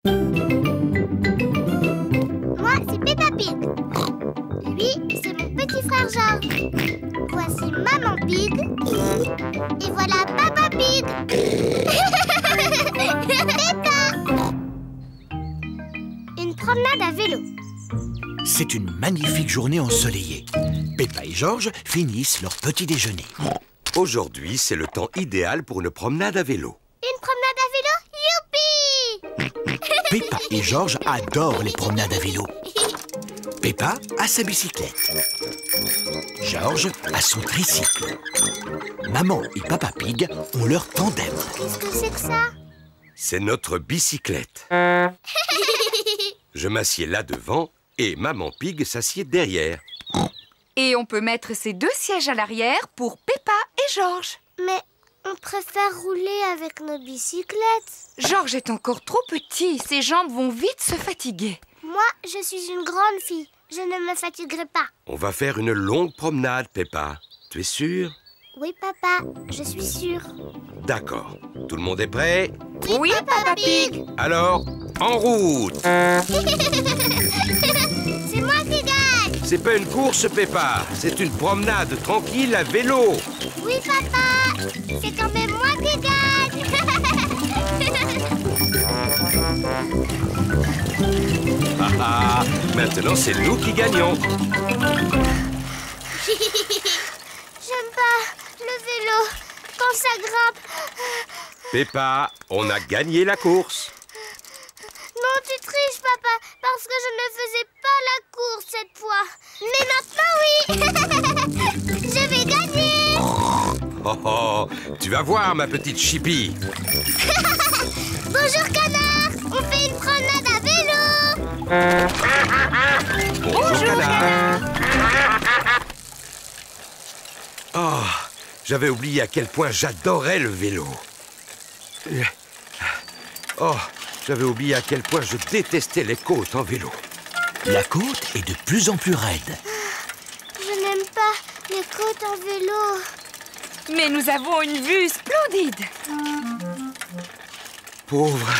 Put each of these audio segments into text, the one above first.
Moi, c'est Peppa Pig. Lui, c'est mon petit frère George. Voici Maman Pig. Et voilà Papa Pig. Peppa. Une promenade à vélo. C'est une magnifique journée ensoleillée. Peppa et George finissent leur petit déjeuner. Aujourd'hui, c'est le temps idéal pour une promenade à vélo. Une promenade à vélo? Youpi! Peppa et George adorent les promenades à vélo. Peppa a sa bicyclette. George a son tricycle. Maman et Papa Pig ont leur tandem. Qu'est-ce que c'est que ça? C'est notre bicyclette. Je m'assieds là devant et Maman Pig s'assied derrière. Et on peut mettre ces deux sièges à l'arrière pour Peppa et George. Mais on préfère rouler avec nos bicyclettes. George est encore trop petit, ses jambes vont vite se fatiguer. Moi, je suis une grande fille. Je ne me fatiguerai pas. On va faire une longue promenade, Peppa. Tu es sûre? Oui, papa, je suis sûre. D'accord. Tout le monde est prêt? Oui, Papa Pig. Alors, en route! C'est moi qui gagne. C'est pas une course, Peppa. C'est une promenade tranquille à vélo. Oui, papa, c'est quand même moi qui gagne. Ah ah, maintenant c'est nous qui gagnons. J'aime pas le vélo quand ça grimpe. Peppa, on a gagné la course. Non, tu triches, papa, parce que je ne faisais pas la course cette fois. Mais maintenant, oui. Je vais gagner. Oh oh, tu vas voir, ma petite Chippy. Bonjour, canard. On fait une promenade à vélo. Bonjour, canard. Oh, j'avais oublié à quel point j'adorais le vélo. Oh, j'avais oublié à quel point je détestais les côtes en vélo. La côte est de plus en plus raide. Je n'aime pas les côtes en vélo. Mais nous avons une vue splendide. Pauvre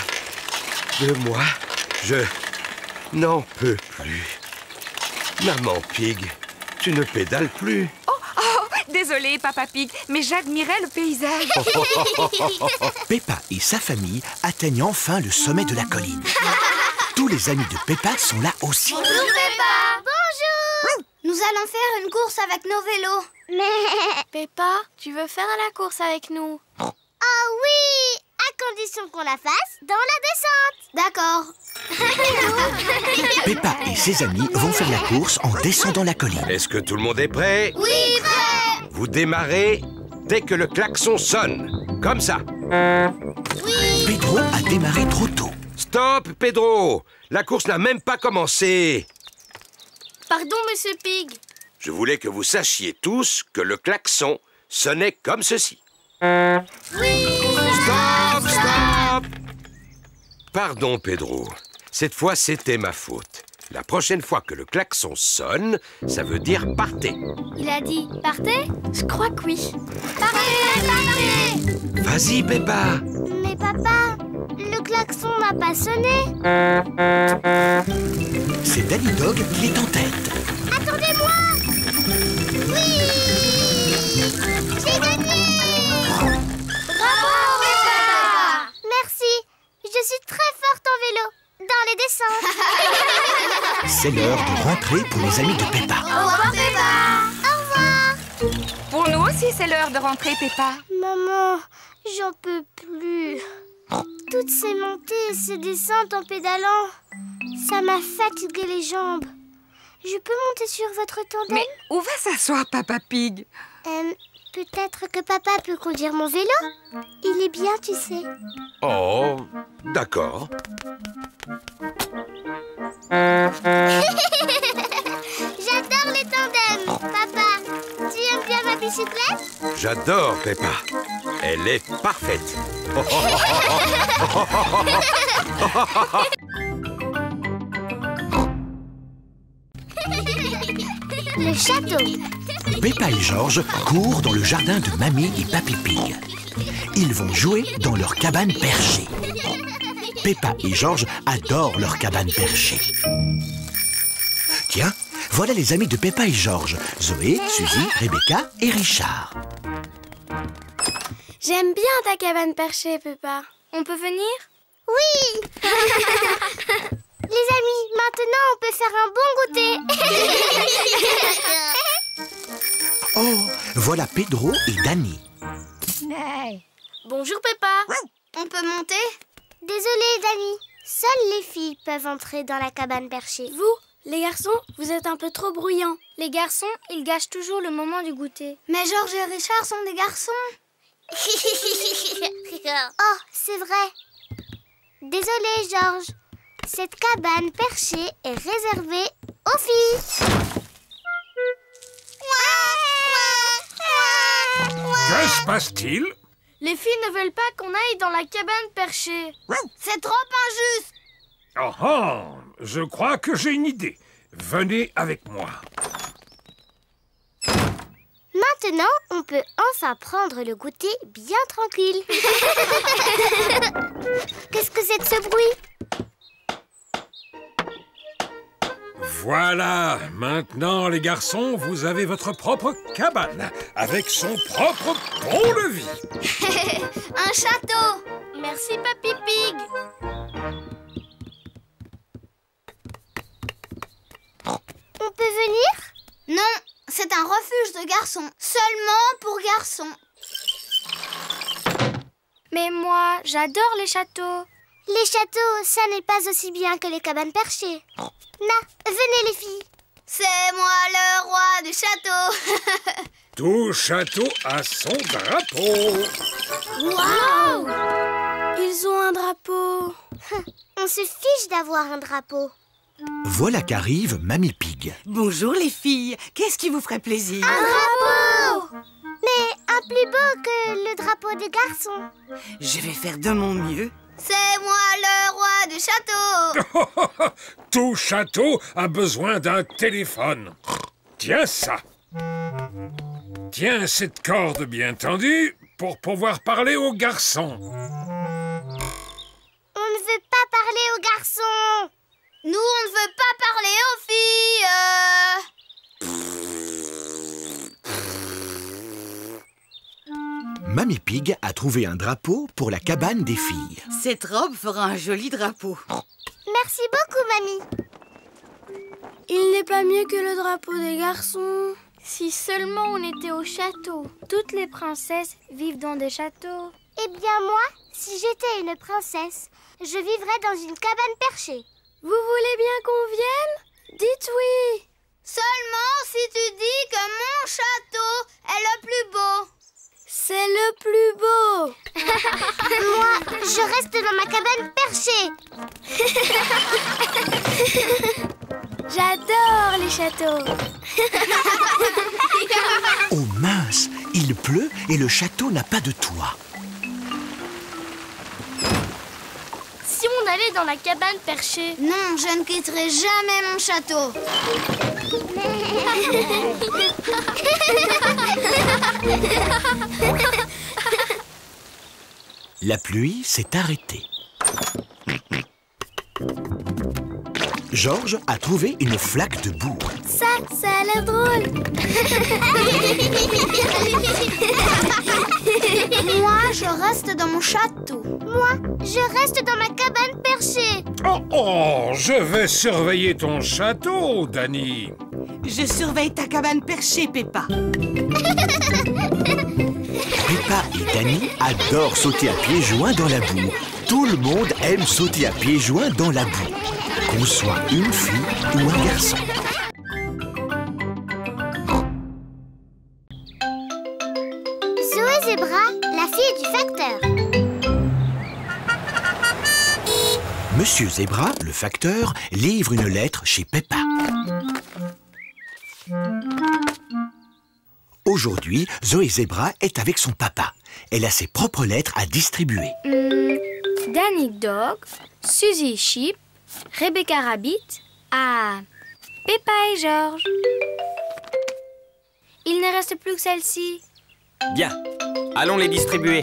de moi, je n'en peux plus. Maman Pig, tu ne pédales plus. Oh, désolé, Papa Pig, mais j'admirais le paysage. Peppa et sa famille atteignent enfin le sommet de la colline. Tous les amis de Peppa sont là aussi. Bonjour, Peppa. Bonjour. Nous allons faire une course avec nos vélos. Mais... Peppa, tu veux faire la course avec nous? Ah oui, à condition qu'on la fasse dans la descente. D'accord. Peppa et ses amis vont faire la course en descendant la colline. Est-ce que tout le monde est prêt? Oui, prêt. Vous démarrez dès que le klaxon sonne. Comme ça. Oui. Pedro a démarré trop tôt. Stop, Pedro! La course n'a même pas commencé. Pardon, Monsieur Pig. Je voulais que vous sachiez tous que le klaxon sonnait comme ceci. Oui. Stop, stop! Pardon, Pedro. Cette fois, c'était ma faute. La prochaine fois que le klaxon sonne, ça veut dire partez. Il a dit partez? Je crois que oui. Partez. Vas-y, Peppa. Mais papa, le klaxon n'a pas sonné. C'est Danny Dog qui est en tête. Attendez-moi. Oui. J'ai gagné. Bravo, Peppa. Merci. Je suis très forte en vélo. Dans les descentes. C'est l'heure de rentrer pour les amis de Peppa. Au revoir, Peppa. Au revoir. Pour nous aussi, c'est l'heure de rentrer, Peppa. Maman, j'en peux plus. Toutes ces montées et ces descentes en pédalant, ça m'a fatigué les jambes. Je peux monter sur votre tandem? Mais où va s'asseoir Papa Pig? Peut-être que papa peut conduire mon vélo? Il est bien, tu sais. Oh, d'accord. J'adore les tandems. Papa, tu aimes bien ma bicyclette? J'adore Peppa. Elle est parfaite. Le château. Peppa et George courent dans le jardin de Mamie et Papy Pig. Ils vont jouer dans leur cabane perchée. Peppa et Georges adorent leur cabane perchée. Tiens, voilà les amis de Peppa et Georges, Zoé, Suzy, Rebecca et Richard. J'aime bien ta cabane perchée, Peppa. On peut venir? Oui. Les amis, maintenant on peut faire un bon goûter. Oh, voilà Pedro et Dani. Bonjour, Peppa. On peut monter? Désolée, Dani. Seules les filles peuvent entrer dans la cabane perchée. Vous, les garçons, vous êtes un peu trop bruyants. Les garçons, ils gâchent toujours le moment du goûter. Mais Georges et Richard sont des garçons. Oh, c'est vrai. Désolée, Georges. Cette cabane perchée est réservée aux filles. Que se passe-t-il? Les filles ne veulent pas qu'on aille dans la cabane perchée. C'est trop injuste. Oh oh, je crois que j'ai une idée. Venez avec moi. Maintenant, on peut enfin prendre le goûter bien tranquille. Qu'est-ce que c'est que ce bruit? Voilà, maintenant les garçons, vous avez votre propre cabane, avec son propre pont-levis. Un château. Merci, Papy Pig. On peut venir? Non, c'est un refuge de garçons. Seulement pour garçons. Mais moi, j'adore les châteaux. Les châteaux, ça n'est pas aussi bien que les cabanes perchées. Na, venez les filles. C'est moi le roi du château. Tout château a son drapeau. Waouh! Ils ont un drapeau. On se fiche d'avoir un drapeau. Voilà qu'arrive Mamie Pig. Bonjour les filles, qu'est-ce qui vous ferait plaisir? Un drapeau! Mais un plus beau que le drapeau des garçons. Je vais faire de mon mieux. C'est moi le roi du château. Tout château a besoin d'un téléphone. Tiens ça. Tiens cette corde bien tendue pour pouvoir parler aux garçons. On ne veut pas parler aux garçons. Nous, on ne veut pas parler aux filles. Mamie Pig a trouvé un drapeau pour la cabane des filles. Cette robe fera un joli drapeau. Merci beaucoup, mamie. Il n'est pas mieux que le drapeau des garçons. Si seulement on était au château. Toutes les princesses vivent dans des châteaux. Eh bien moi, si j'étais une princesse, je vivrais dans une cabane perchée. Vous voulez bien qu'on vienne? Dites oui. Seulement si tu dis que mon château est le plus beau. C'est le plus beau. Moi, je reste dans ma cabane perchée. J'adore les châteaux. Oh mince, il pleut et le château n'a pas de toit. Si on allait dans la cabane perchée... Non, je ne quitterai jamais mon château. La pluie s'est arrêtée. Georges a trouvé une flaque de boue. Ça a l'air drôle. Moi, je reste dans mon château. Moi, je reste dans ma cabane perchée. Oh, oh, je vais surveiller ton château, Dani. Je surveille ta cabane perchée, Peppa. Peppa et Dani adorent sauter à pieds joints dans la boue. Tout le monde aime sauter à pieds joints dans la boue, qu'on soit une fille ou un garçon. Zoé Zebra, la fille du facteur. Monsieur Zebra, le facteur, livre une lettre chez Peppa. Aujourd'hui, Zoé Zebra est avec son papa. Elle a ses propres lettres à distribuer. Danny Dog, Suzy Sheep, Rebecca Rabbit, à Peppa et Georges. Il ne reste plus que celle-ci. Bien, allons les distribuer.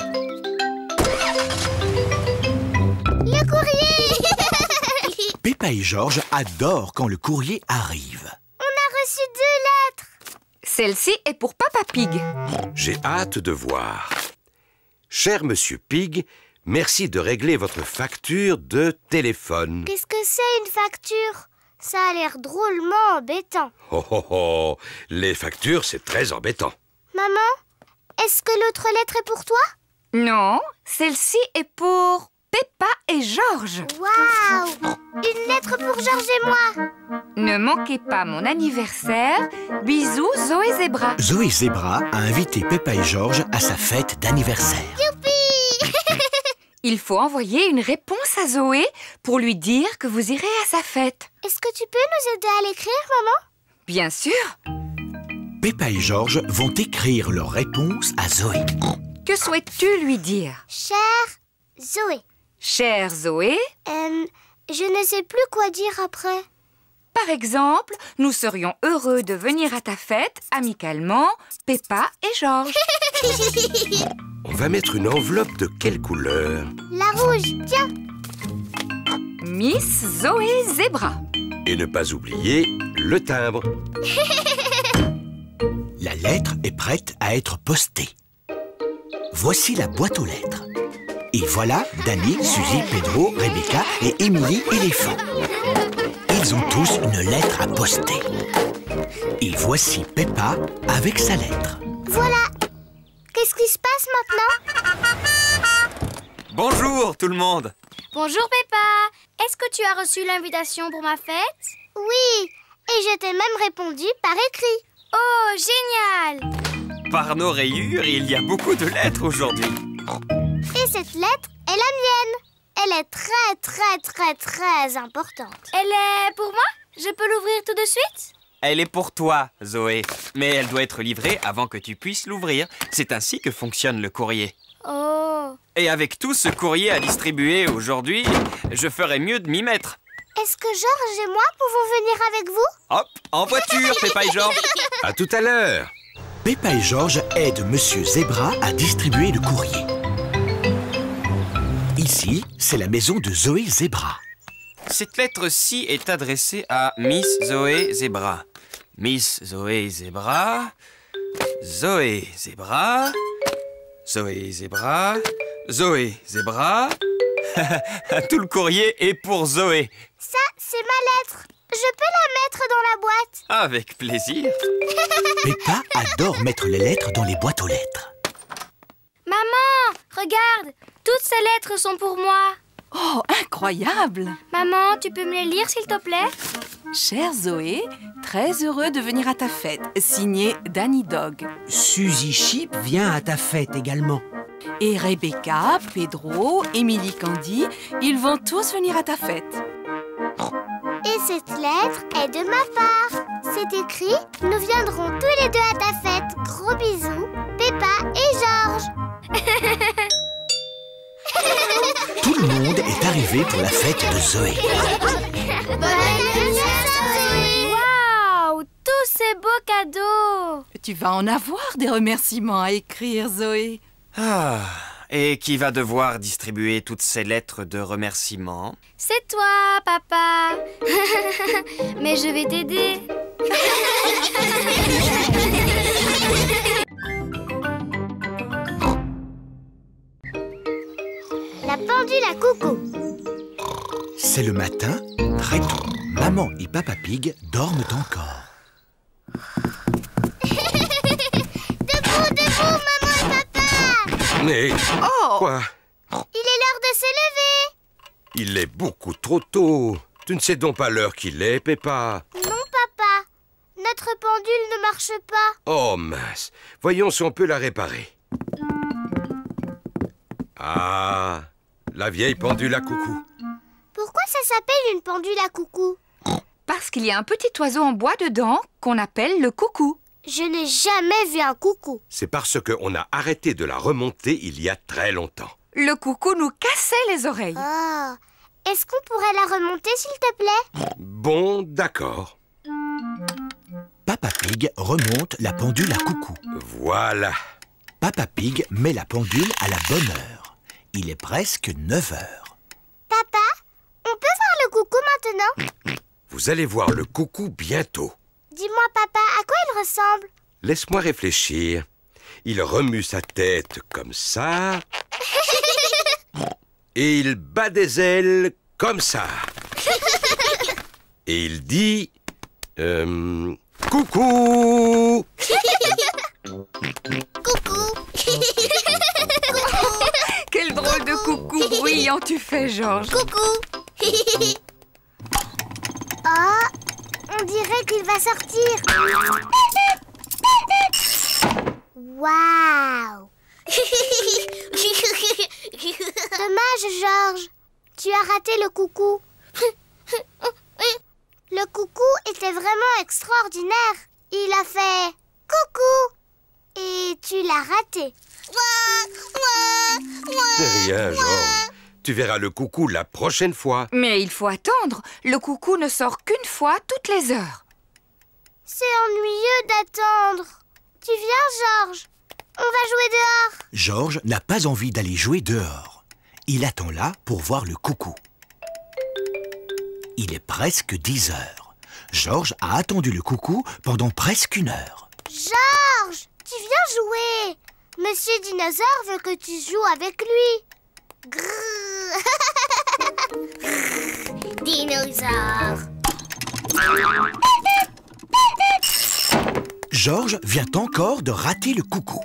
Le courrier! Peppa et Georges adorent quand le courrier arrive. On a reçu 2 lettres. Celle-ci est pour Papa Pig. J'ai hâte de voir. Cher Monsieur Pig, merci de régler votre facture de téléphone. Qu'est-ce que c'est une facture? Ça a l'air drôlement embêtant. Oh oh oh, les factures, c'est très embêtant. Maman, est-ce que l'autre lettre est pour toi? Non, celle-ci est pour Peppa et Georges. Waouh! Une lettre pour Georges et moi. Ne manquez pas mon anniversaire. Bisous, Zoé Zebra. Zoé Zebra a invité Peppa et Georges à sa fête d'anniversaire. Youpi! Il faut envoyer une réponse à Zoé pour lui dire que vous irez à sa fête. Est-ce que tu peux nous aider à l'écrire, maman? Bien sûr. Peppa et Georges vont écrire leur réponse à Zoé. Que souhaites-tu lui dire? Chère Zoé, Chère Zoé, je ne sais plus quoi dire après. par exemple, nous serions heureux de venir à ta fête, amicalement, Peppa et Georges. On va mettre une enveloppe de quelle couleur? La rouge, tiens. Miss Zoé Zebra. Et ne pas oublier le timbre. La lettre est prête à être postée. Voici la boîte aux lettres. Et voilà Danny, Suzy, Pedro, Rebecca et Émilie éléphant. Ils ont tous une lettre à poster. Et voici Peppa avec sa lettre. Voilà. Qu'est-ce qui se passe maintenant? Bonjour tout le monde. Bonjour Peppa. Est-ce que tu as reçu l'invitation pour ma fête? Oui, et je t'ai même répondu par écrit. Oh, génial! Par nos rayures, il y a beaucoup de lettres aujourd'hui. Et cette lettre est la mienne. Elle est très importante. Elle est pour moi? Je peux l'ouvrir tout de suite? Elle est pour toi, Zoé. Mais elle doit être livrée avant que tu puisses l'ouvrir. C'est ainsi que fonctionne le courrier. Oh. Et avec tout ce courrier à distribuer aujourd'hui, je ferais mieux de m'y mettre. Est-ce que Georges et moi pouvons venir avec vous? Hop, en voiture, Peppa et Georges. À tout à l'heure. Peppa et Georges aident Monsieur Zebra à distribuer le courrier. Ici, c'est la maison de Zoé Zebra. Cette lettre-ci est adressée à Miss Zoé Zebra. Miss Zoé Zebra, Zoé Zebra, Zoé Zebra, Zoé Zebra. Tout le courrier est pour Zoé. Ça, c'est ma lettre. Je peux la mettre dans la boîte? Avec plaisir. Peppa adore mettre les lettres dans les boîtes aux lettres. Maman, regarde. Toutes ces lettres sont pour moi. Oh, incroyable! Maman, tu peux me les lire s'il te plaît? Chère Zoé, très heureux de venir à ta fête. Signé Danny Dog. Suzy Chip vient à ta fête également. Et Rebecca, Pedro, Émilie Candy, ils vont tous venir à ta fête. Et cette lettre est de ma part. C'est écrit « Nous viendrons tous les deux à ta fête. Gros bisous, Peppa et Georges. » Tout le monde est arrivé pour la fête de Zoé. Bon anniversaire, Zoé! Waouh! Tous ces beaux cadeaux! Tu vas en avoir des remerciements à écrire, Zoé. Ah, et qui va devoir distribuer toutes ces lettres de remerciements? C'est toi, papa. Mais je vais t'aider. La pendule à coucou. C'est le matin, très tôt. Maman et Papa Pig dorment encore. Debout, maman et papa. Mais Oh! quoi? Il est l'heure de se lever. Il est beaucoup trop tôt. Tu ne sais donc pas l'heure qu'il est, Peppa? Non, papa. Notre pendule ne marche pas. Oh mince. Voyons si on peut la réparer. Ah, la vieille pendule à coucou. Pourquoi ça s'appelle une pendule à coucou? Parce qu'il y a un petit oiseau en bois dedans qu'on appelle le coucou. Je n'ai jamais vu un coucou. C'est parce qu'on a arrêté de la remonter il y a très longtemps. Le coucou nous cassait les oreilles. Oh. Est-ce qu'on pourrait la remonter, s'il te plaît? Bon, d'accord. Papa Pig remonte la pendule à coucou. Voilà. Papa Pig met la pendule à la bonne heure. Il est presque 9 heures. Papa, on peut voir le coucou non? Vous allez voir le coucou bientôt. Dis-moi, papa, à quoi il ressemble? Laisse-moi réfléchir. Il remue sa tête comme ça. Et il bat des ailes comme ça. Et il dit... coucou. Coucou. Quel drôle de coucou bruyant tu fais, Georges. Coucou. Oh, on dirait qu'il va sortir. Waouh. Dommage, Georges. Tu as raté le coucou. Le coucou était vraiment extraordinaire. Il a fait coucou. Et tu l'as raté. C'est rien, Georges. Tu verras le coucou la prochaine fois. Mais il faut attendre. Le coucou ne sort qu'une fois toutes les heures. C'est ennuyeux d'attendre. Tu viens, Georges? On va jouer dehors. Georges n'a pas envie d'aller jouer dehors. Il attend là pour voir le coucou. Il est presque 10 heures. Georges a attendu le coucou pendant presque 1 heure. Georges, tu viens jouer. Monsieur Dinosaure veut que tu joues avec lui. Grrr. Dinosaure. Georges vient encore de rater le coucou.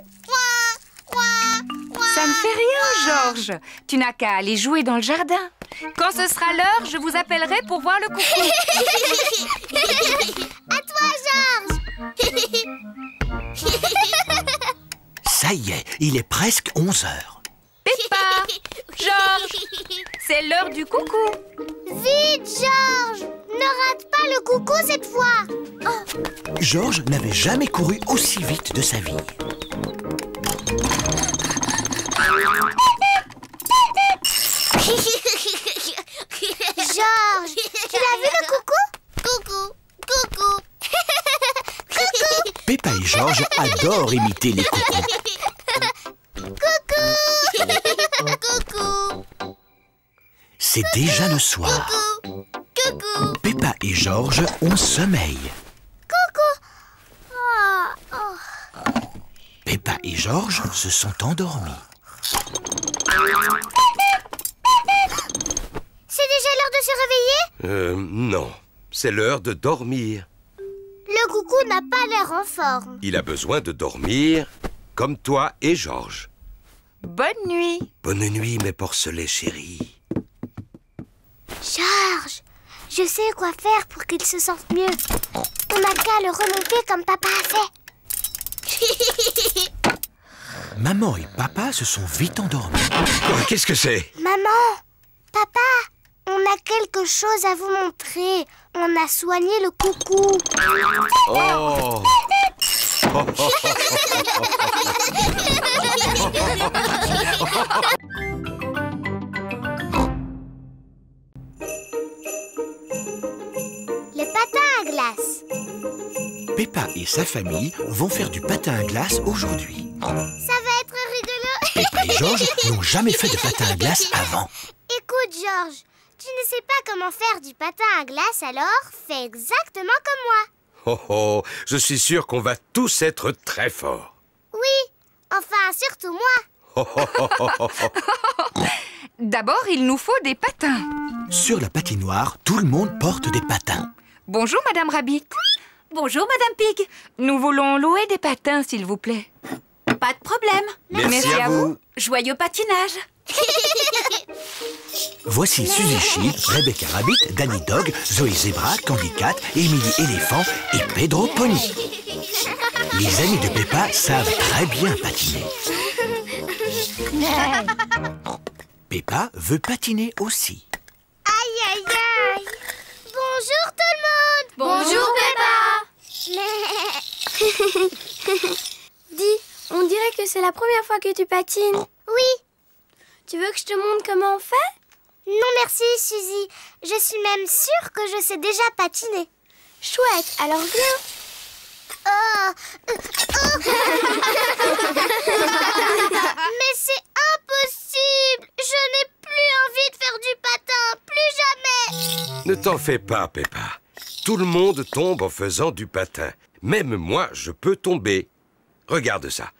Ça ne fait rien, Georges. Tu n'as qu'à aller jouer dans le jardin. Quand ce sera l'heure, je vous appellerai pour voir le coucou. À toi, Georges. Ça y est, il est presque 11 heures. Peppa, Georges, c'est l'heure du coucou. Vite, Georges. Ne rate pas le coucou cette fois. Oh. Georges n'avait jamais couru aussi vite de sa vie. Georges, tu l'as vu le coucou? Coucou, coucou. Coucou. Peppa et Georges adorent imiter les coucous. Coucou. Coucou. C'est déjà le soir. Coucou. Peppa et Georges ont sommeil. Coucou. Oh, oh. Peppa et Georges se sont endormis. C'est déjà l'heure de se réveiller? Non. C'est l'heure de dormir. Le coucou n'a pas l'air en forme. Il a besoin de dormir comme toi et Georges. Bonne nuit. Bonne nuit, mes porcelets chéris. Georges, je sais quoi faire pour qu'il se sente mieux. On n'a qu'à le remonter comme papa a fait. Maman et papa se sont vite endormis. Oh, qu'est-ce que c'est? Maman, papa, on a quelque chose à vous montrer. On a soigné le coucou. Oh. Le patin à glace. Peppa et sa famille vont faire du patin à glace aujourd'hui. Ça va être rigolo. Peppa et Georges n'ont jamais fait de patin à glace avant. Écoute, Georges, tu ne sais pas comment faire du patin à glace, alors fais exactement comme moi. Oh oh, je suis sûr qu'on va tous être très forts. Oui, enfin, surtout moi. Oh, oh, oh, oh, oh, oh. D'abord, il nous faut des patins. Sur la patinoire, tout le monde porte des patins. Bonjour, Madame Rabbit. Bonjour, Madame Pig. Nous voulons louer des patins, s'il vous plaît. Pas de problème. Merci à vous. Joyeux patinage. Voici Suzy Sheep, Rebecca Rabbit, Danny Dog, Zoé Zebra, Candy Cat, Emily Éléphant et Pedro Pony. Les amis de Peppa savent très bien patiner. Peppa veut patiner aussi. Aïe, aïe, aïe. Bonjour tout le monde. Bonjour, Peppa. Dis, on dirait que c'est la première fois que tu patines. Oui. Tu veux que je te montre comment on fait? Non, merci, Suzy. Je suis même sûre que je sais déjà patiner. Chouette, alors viens. Oh. Mais c'est impossible. Je n'ai plus envie de faire faire du patin, plus jamais. Ne t'en fais pas, Peppa. Tout le monde tombe en faisant du patin. Même moi, je peux tomber. Regarde ça.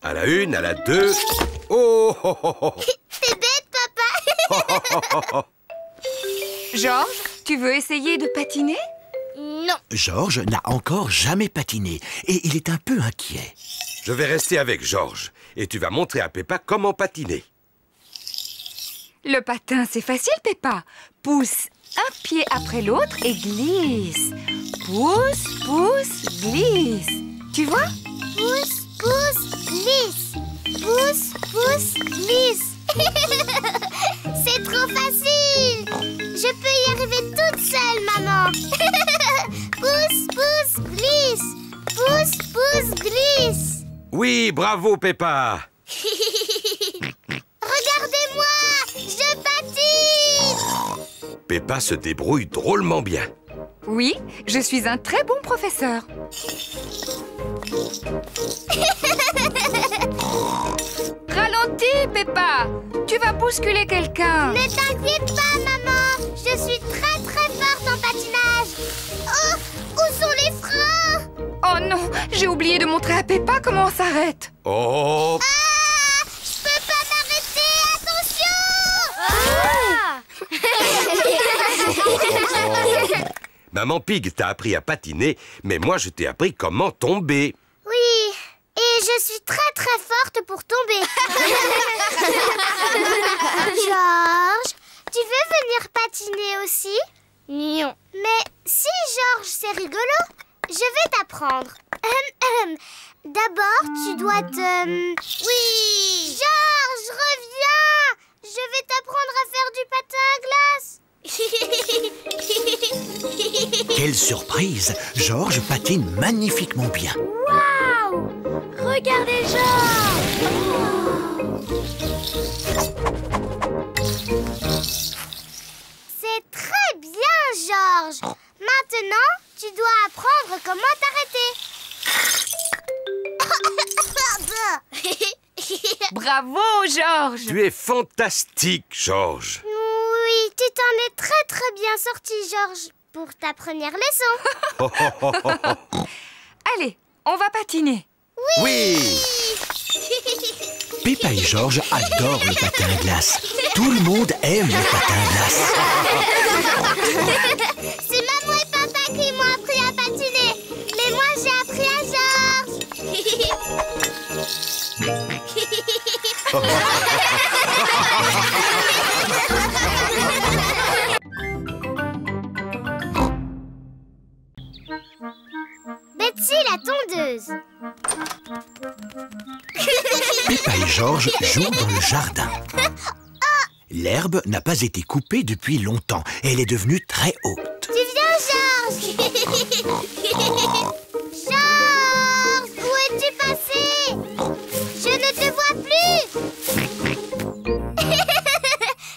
À la 1, à la 2... Oh, oh, oh, oh. T'es bête, papa. Georges, tu veux essayer de patiner? Non. Georges n'a encore jamais patiné et il est un peu inquiet. Je vais rester avec Georges et tu vas montrer à Peppa comment patiner. Le patin, c'est facile, Peppa. Pousse un pied après l'autre et glisse. Pousse, pousse, glisse. Tu vois? Pousse, pousse, glisse. Pousse, pousse, glisse. C'est trop facile. Je peux y arriver toute seule, maman. Pousse, pousse, glisse. Pousse, pousse, glisse. Oui, bravo, Peppa. Regardez-moi, je patine. Peppa se débrouille drôlement bien. Oui, je suis un très bon professeur. Ralentis, Peppa. Tu vas bousculer quelqu'un. Ne t'inquiète pas, maman. Je suis très très forte en patinage. Oh, où sont les freins? Oh non, j'ai oublié de montrer à Peppa comment on s'arrête. Oh! Ah, je peux pas m'arrêter, attention! Maman Pig t'a appris à patiner, mais moi je t'ai appris comment tomber. Oui, et je suis très très forte pour tomber. Georges, tu veux venir patiner aussi? Non. Mais si, Georges, c'est rigolo. Je vais t'apprendre. D'abord, tu dois te... Oui! Georges, reviens! Je vais t'apprendre à faire du patin à glace. Quelle surprise! Georges patine magnifiquement bien. Waouh! Regardez Georges! C'est très bien, Georges. Maintenant, tu dois apprendre comment t'arrêter. Bravo, Georges. Tu es fantastique, Georges. Oui, tu t'en es très très bien sorti, Georges, pour ta première leçon. Allez, on va patiner. Oui! Peppa et Georges adorent le patin à glace. Tout le monde aime le patin à glace. C'est maman et papa qui m'ont appris à patiner. Mais moi, j'ai appris à Georges. Betsy la tondeuse. Peppa et Georges jouent dans le jardin. L'herbe n'a pas été coupée depuis longtemps. Elle est devenue très haute. Tu viens, Georges? Georges, où es-tu passé? Je ne te vois plus.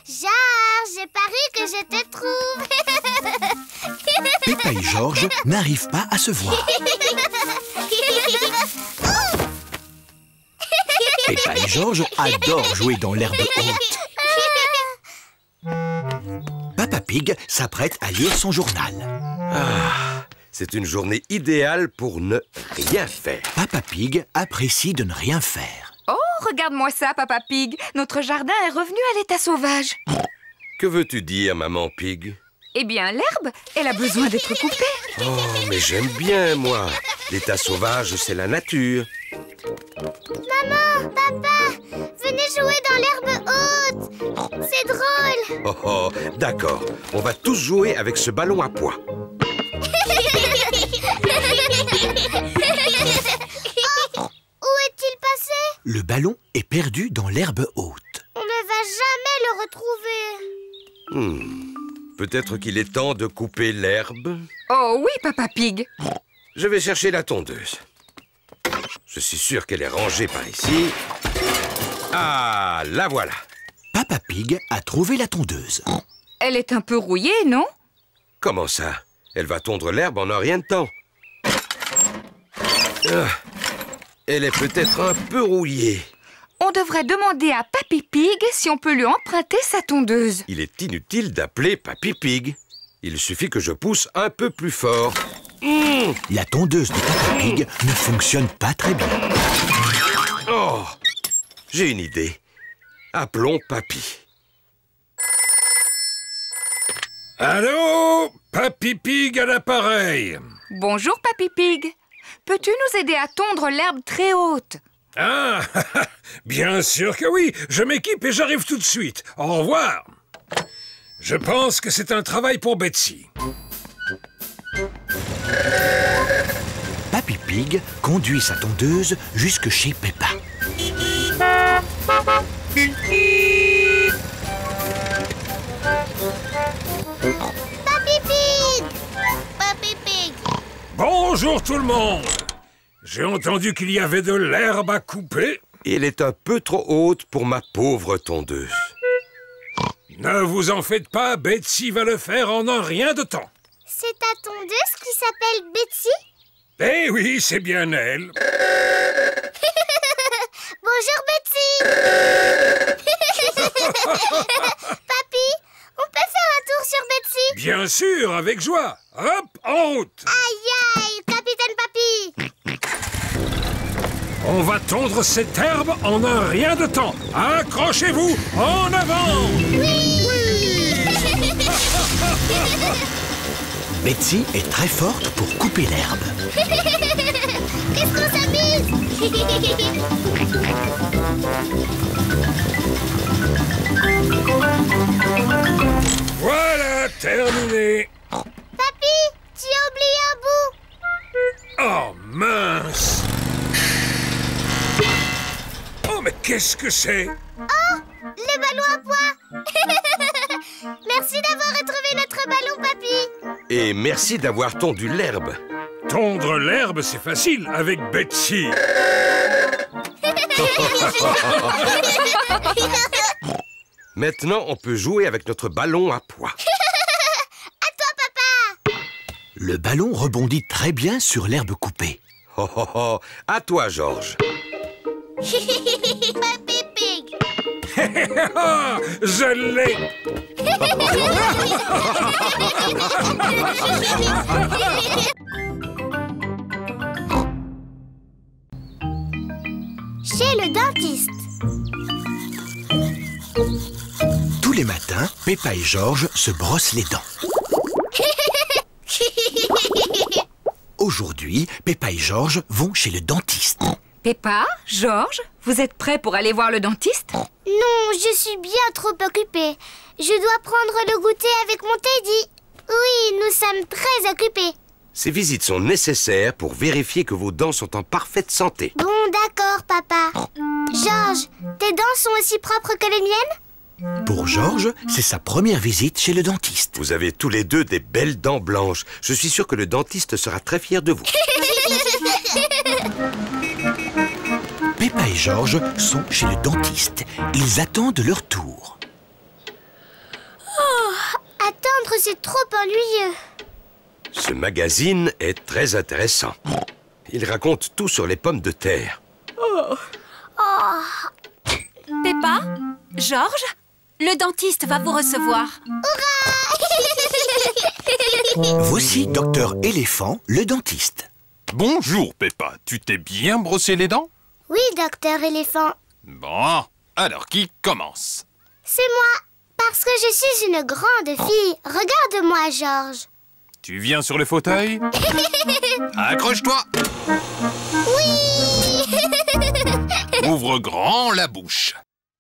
Georges, j'ai paru que je te trouve. Peppa et Georges n'arrivent pas à se voir. Peppa et Georges adorent jouer dans l'herbe haute. Papa Pig s'apprête à lire son journal. Ah, c'est une journée idéale pour ne rien faire. Papa Pig apprécie de ne rien faire. Oh, regarde-moi ça, Papa Pig. Notre jardin est revenu à l'état sauvage. Que veux-tu dire, Maman Pig? Eh bien, l'herbe, elle a besoin d'être coupée. Oh, mais j'aime bien, moi. L'état sauvage, c'est la nature. Maman, papa, venez jouer dans l'herbe haute. C'est drôle. Oh, oh, d'accord. On va tous jouer avec ce ballon à pois. Oh, où est-il passé? Le ballon est perdu dans l'herbe haute. On ne va jamais le retrouver. Peut-être qu'il est temps de couper l'herbe. Oh oui, Papa Pig. Je vais chercher la tondeuse. Je suis sûr qu'elle est rangée par ici. Ah, la voilà. Papa Pig a trouvé la tondeuse. Elle est un peu rouillée, non? Comment ça? Elle va tondre l'herbe en un rien de temps. Ah, elle est peut-être un peu rouillée. On devrait demander à Papy Pig si on peut lui emprunter sa tondeuse. Il est inutile d'appeler Papy Pig. Il suffit que je pousse un peu plus fort. La tondeuse de Papy Pig ne fonctionne pas très bien. Oh, j'ai une idée. Appelons Papy. Allô? Papy Pig à l'appareil. Bonjour Papy Pig. Peux-tu nous aider à tondre l'herbe très haute? Ah, bien sûr que oui. Je m'équipe et j'arrive tout de suite. Au revoir. Je pense que c'est un travail pour Betsy. Papy Pig conduit sa tondeuse jusque chez Peppa. Papy Pig! Papy Pig! Bonjour tout le monde. J'ai entendu qu'il y avait de l'herbe à couper. Elle est un peu trop haute pour ma pauvre tondeuse. Ne vous en faites pas, Betsy va le faire en un rien de temps. C'est ta tondeuse qui s'appelle Betsy? Eh oui, c'est bien elle. Bonjour Betsy! Papy, on peut faire un tour sur Betsy? Bien sûr, avec joie. Hop, en route. Aïe aïe, capitaine Papy! On va tondre cette herbe en un rien de temps. Accrochez-vous, en avant! Oui! Betsy est très forte pour couper l'herbe. Qu'est-ce qu'on s'amuse? Voilà, terminé. Papy, tu as oublié un bout. Oh, mince. Oh, mais qu'est-ce que c'est? Oh, le ballon à pois. Merci d'avoir retrouvé notre ballon, Papy. Et merci d'avoir tondu l'herbe. Tondre l'herbe, c'est facile avec Betsy. Maintenant, on peut jouer avec notre ballon à pois. À toi, papa. Le ballon rebondit très bien sur l'herbe coupée. Oh, oh, oh. À toi, Georges. Papy Pig. Je l'ai. Chez le dentiste. Tous les matins, Peppa et Georges se brossent les dents. Aujourd'hui, Peppa et Georges vont chez le dentiste. Peppa, Georges, vous êtes prêts pour aller voir le dentiste? Non, je suis bien trop occupée. Je dois prendre le goûter avec mon Teddy. Oui, nous sommes très occupés. Ces visites sont nécessaires pour vérifier que vos dents sont en parfaite santé. Bon, d'accord, papa. Georges, tes dents sont aussi propres que les miennes? Pour Georges, c'est sa première visite chez le dentiste. Vous avez tous les deux des belles dents blanches. Je suis sûr que le dentiste sera très fier de vous. Peppa et Georges sont chez le dentiste. Ils attendent leur tour. Oh, attendre, c'est trop ennuyeux. Ce magazine est très intéressant. Il raconte tout sur les pommes de terre. Peppa, Georges, le dentiste va vous recevoir. Voici Docteur Éléphant, le dentiste. Bonjour, Peppa. Tu t'es bien brossé les dents? Oui, docteur éléphant. Bon, alors qui commence? C'est moi, parce que je suis une grande fille. Regarde-moi, Georges. Tu viens sur le fauteuil? Accroche-toi! Oui. Ouvre grand la bouche.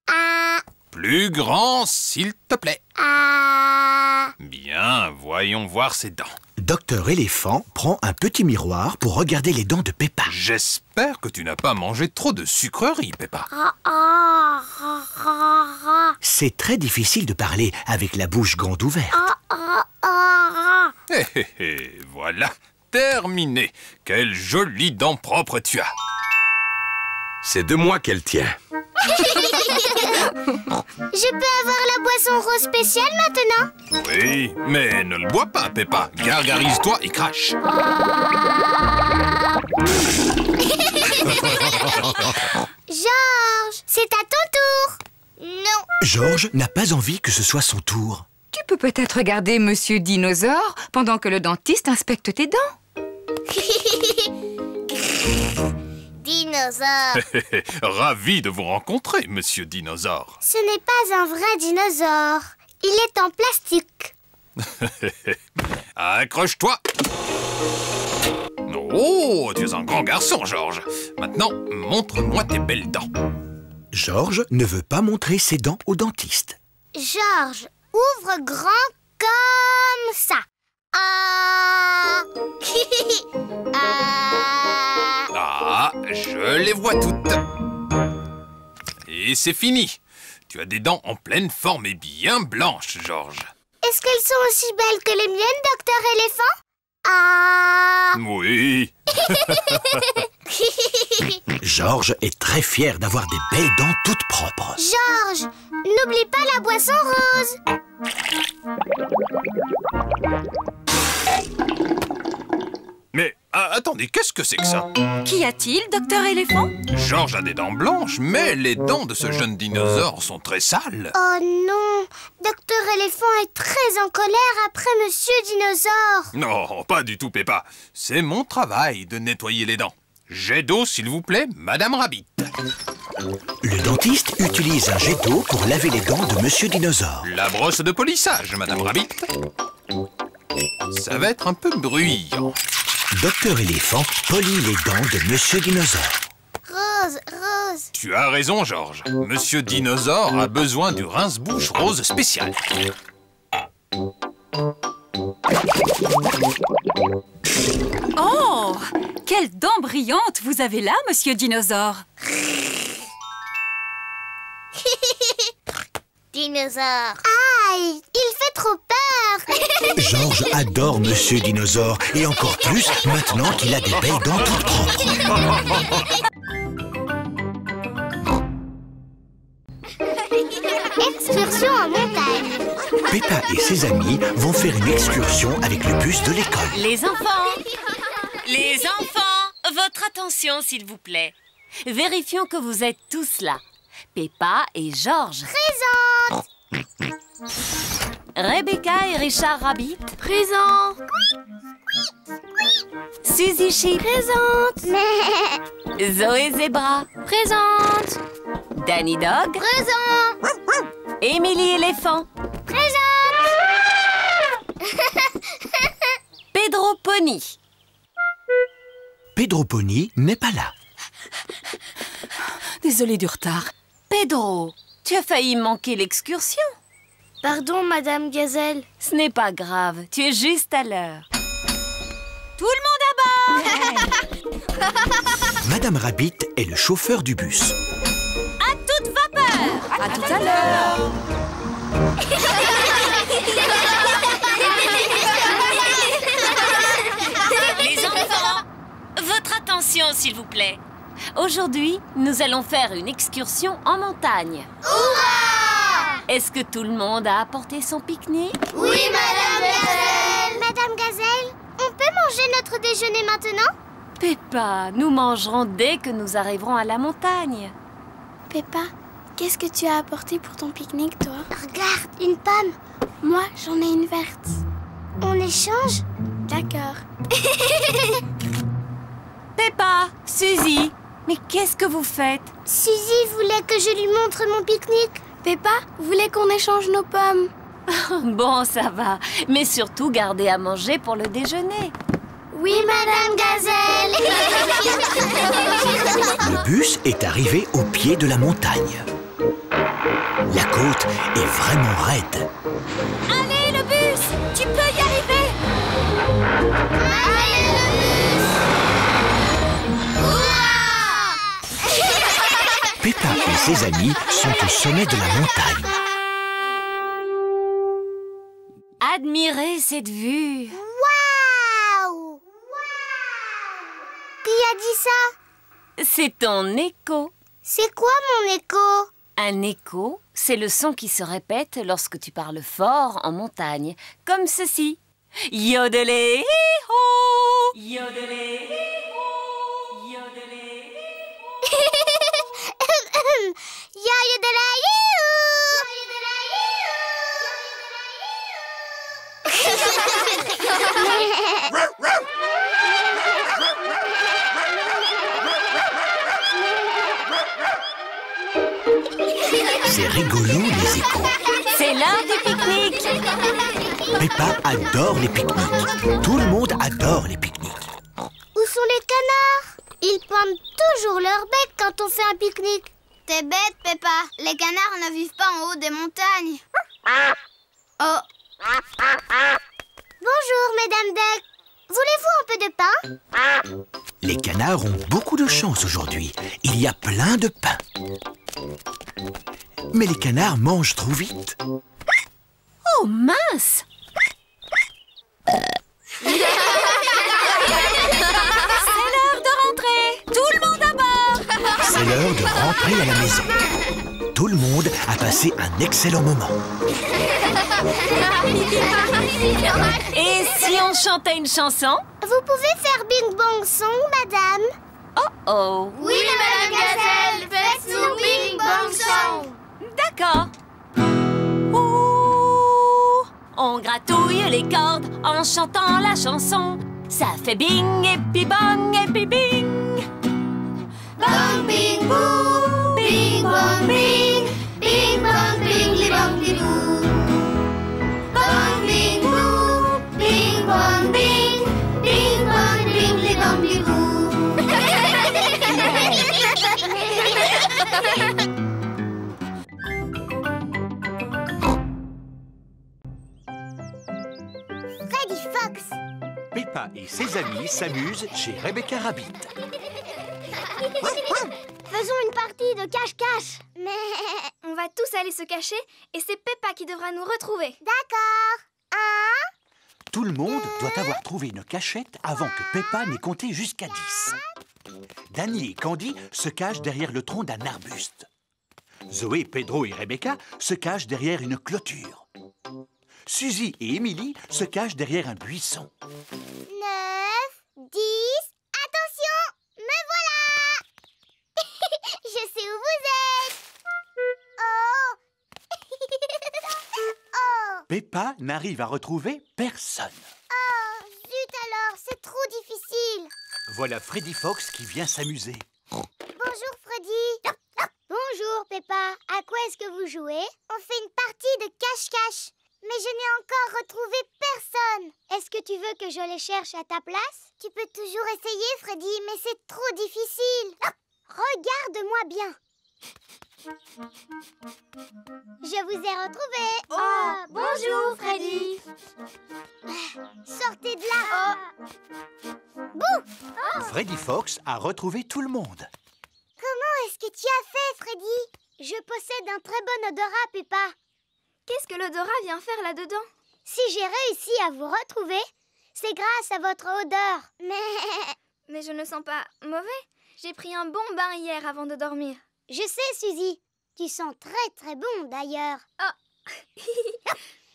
Ah, Plus grand, s'il te plaît. ah. Bien, voyons voir ses dents. Docteur Éléphant prend un petit miroir pour regarder les dents de Peppa. J'espère que tu n'as pas mangé trop de sucreries, Peppa. C'est très difficile de parler avec la bouche grande ouverte. Hé hé hé, voilà, terminé. Quelle jolie dent propre tu as. C'est de moi qu'elle tient. Je peux avoir la boisson rose spéciale maintenant? Oui, mais ne le bois pas, Peppa. Gargarise-toi et crache. Georges, C'est à ton tour. Non. Georges n'a pas envie que ce soit son tour. Tu peux peut-être regarder Monsieur Dinosaure pendant que le dentiste inspecte tes dents. Dinosaure. Ravi de vous rencontrer, Monsieur Dinosaure. Ce n'est pas un vrai dinosaure. Il est en plastique. Accroche-toi. Oh, tu es un grand garçon, Georges. Maintenant, montre-moi tes belles dents. Georges ne veut pas montrer ses dents au dentiste. Georges, ouvre grand comme ça. Ah. Ah, je les vois toutes. Et c'est fini. Tu as des dents en pleine forme et bien blanches, Georges. Est-ce qu'elles sont aussi belles que les miennes, docteur éléphant? Ah. Oui. Georges est très fier d'avoir des belles dents toutes propres. Georges, n'oublie pas la boisson rose. Mais attendez, qu'est-ce que c'est que ça? Qu'y a-t-il, docteur éléphant? Georges a des dents blanches, mais les dents de ce jeune dinosaure sont très sales. Oh non, docteur éléphant est très en colère après monsieur dinosaure. Non, pas du tout, Peppa. C'est mon travail de nettoyer les dents. Jet d'eau, s'il vous plaît, Madame Rabbit. Le dentiste utilise un jet d'eau pour laver les dents de Monsieur Dinosaure. La brosse de polissage, Madame Rabbit. Ça va être un peu bruyant. Docteur Éléphant polit les dents de Monsieur Dinosaure. Rose, rose. Tu as raison, Georges. Monsieur Dinosaure a besoin du rince-bouche rose spécial. Oh! Quelles dents brillantes vous avez là, monsieur Dinosaure! Dinosaure. Aïe, il fait trop peur. Georges adore Monsieur Dinosaure et encore plus maintenant qu'il a des belles dents toutes propres. Excursion en montagne. Peppa et ses amis vont faire une excursion avec le bus de l'école. Les enfants, votre attention s'il vous plaît. Vérifions que vous êtes tous là. Peppa et Georges. Présente. Rebecca et Richard Rabbit. Présent. Suzy Sheep. Présente. Zoé Zebra. Présente. Danny Dog. Présent. Émilie Éléphant. Présente. Pedro Pony. Pedro Pony n'est pas là. Désolée du retard. Pedro, tu as failli manquer l'excursion. Pardon, Madame Gazelle. Ce n'est pas grave, tu es juste à l'heure. Tout le monde à bord. Madame Rabbit est le chauffeur du bus. À toute vapeur. À tout à l'heure. Les enfants, votre attention s'il vous plaît. Aujourd'hui, nous allons faire une excursion en montagne. Hurrah! Est-ce que tout le monde a apporté son pique-nique? Oui, Madame Gazelle. Madame Gazelle, on peut manger notre déjeuner maintenant? Peppa, nous mangerons dès que nous arriverons à la montagne. Peppa, qu'est-ce que tu as apporté pour ton pique-nique, toi? Regarde, une pomme. Moi, j'en ai une verte. On échange? D'accord. Peppa, Suzy, mais qu'est-ce que vous faites? Suzy voulait que je lui montre mon pique-nique. Peppa voulait qu'on échange nos pommes. Bon, ça va. Mais surtout, gardez à manger pour le déjeuner. Oui, Madame Gazelle. Le bus est arrivé au pied de la montagne. La côte est vraiment raide. Allez, le bus! Tu peux y arriver! Allez, le bus! Hurrah! Peppa et ses amis sont au sommet de la montagne. Admirez cette vue. Waouh! Qui a dit ça? C'est ton écho. C'est quoi mon écho? Un écho, c'est le son qui se répète lorsque tu parles fort en montagne, comme ceci. Yodelé, hi-ho! Yodelé, hi-ho! Yodelé, hi-ho! C'est rigolo, les échos. C'est l'heure du pique-nique. Peppa adore les pique-niques. Tout le monde adore les pique-niques. Où sont les canards? Ils pointent toujours leur bec quand on fait un pique-nique. T'es bête, Peppa. Les canards ne vivent pas en haut des montagnes. Oh. Bonjour, Mesdames Duck. Voulez-vous un peu de pain? Les canards ont beaucoup de chance aujourd'hui. Il y a plein de pain. Mais les canards mangent trop vite. Oh, mince! C'est l'heure de rentrer! Tout le monde à bord! C'est l'heure de rentrer à la maison. Tout le monde a passé un excellent moment. Et si on chantait une chanson? Vous pouvez faire Bing Bong Song, madame? Oh oh! Oui, Madame Gazelle, faites-nous Bing Bong Song. D'accord. Ouh, on gratouille les cordes en chantant la chanson. Ça fait bing et puis bang et puis bing. Bang, bing, boo, bing, bang, bing, bing, bang, bing, li, bang, li, boo. Bang, bing, boo, bing, bang, bing, bing, bang, bing, li, bang, li, boo. Freddy Fox. Peppa et ses amis s'amusent chez Rebecca Rabbit. Faisons une partie de cache-cache. Mais... On va tous aller se cacher et c'est Peppa qui devra nous retrouver. D'accord. Tout le monde doit avoir trouvé une cachette avant que Peppa n'ait compté jusqu'à 10. Danny et Candy se cachent derrière le tronc d'un arbuste. Zoé, Pedro et Rebecca se cachent derrière une clôture. Suzy et Emily se cachent derrière un buisson. 9, 10... Attention, me voilà. Je sais où vous êtes. Oh. Peppa n'arrive à retrouver personne. Oh, zut alors, c'est trop difficile. Voilà Freddy Fox qui vient s'amuser. Bonjour Freddy. Bonjour Peppa. À quoi est-ce que vous jouez? On fait une partie de cache-cache. Mais je n'ai encore retrouvé personne. Est-ce que tu veux que je les cherche à ta place? Tu peux toujours essayer, Freddy, mais c'est trop difficile. Regarde-moi bien. Je vous ai retrouvé. Oh, bonjour, Freddy. Sortez de là. Bouh. Freddy Fox a retrouvé tout le monde. Comment est-ce que tu as fait, Freddy? Je possède un très bon odorat, Peppa. Qu'est-ce que l'odorat vient faire là-dedans? Si j'ai réussi à vous retrouver, c'est grâce à votre odeur. Mais je ne sens pas mauvais. J'ai pris un bon bain hier avant de dormir. Je sais, Suzy. Tu sens très très bon d'ailleurs. Oh.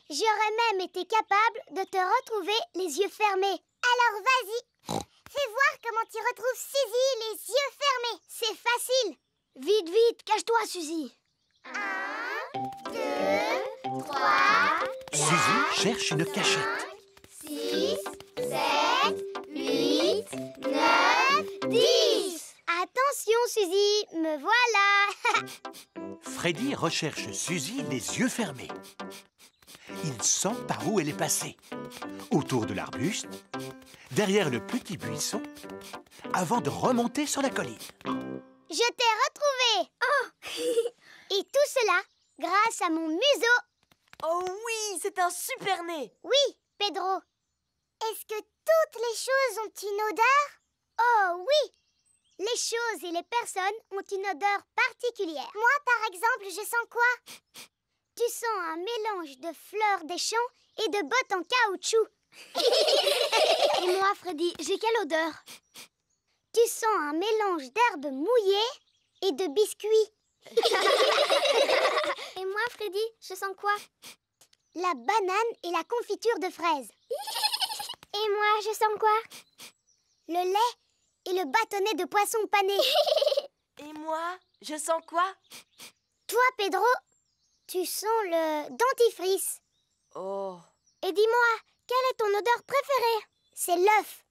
J'aurais même été capable de te retrouver les yeux fermés. Alors vas-y, fais voir comment tu retrouves Suzy les yeux fermés. C'est facile. Vite, vite, cache-toi, Suzy. 1, 2, 3... Suzy cherche une cachette. 6, 7, 8, 9, 10. Attention, Suzy, me voilà. Freddy recherche Suzy les yeux fermés. Il sent par où elle est passée. Autour de l'arbuste, derrière le petit buisson, avant de remonter sur la colline. Je t'ai retrouvé. Oh. Et tout cela grâce à mon museau. Oh oui, c'est un super nez. Oui, Pedro. Est-ce que toutes les choses ont une odeur? Oh oui. Les choses et les personnes ont une odeur particulière. Moi, par exemple, je sens quoi? Tu sens un mélange de fleurs des champs et de bottes en caoutchouc. Et moi, Freddy, j'ai quelle odeur? Tu sens un mélange d'herbes mouillées et de biscuits. Et moi, Freddy, je sens quoi? La banane et la confiture de fraises. Et moi, je sens quoi? Le lait et le bâtonnet de poisson pané. Et moi, je sens quoi? Toi, Pedro, tu sens le dentifrice. Oh. Et dis-moi, quelle est ton odeur préférée? C'est l'œuf.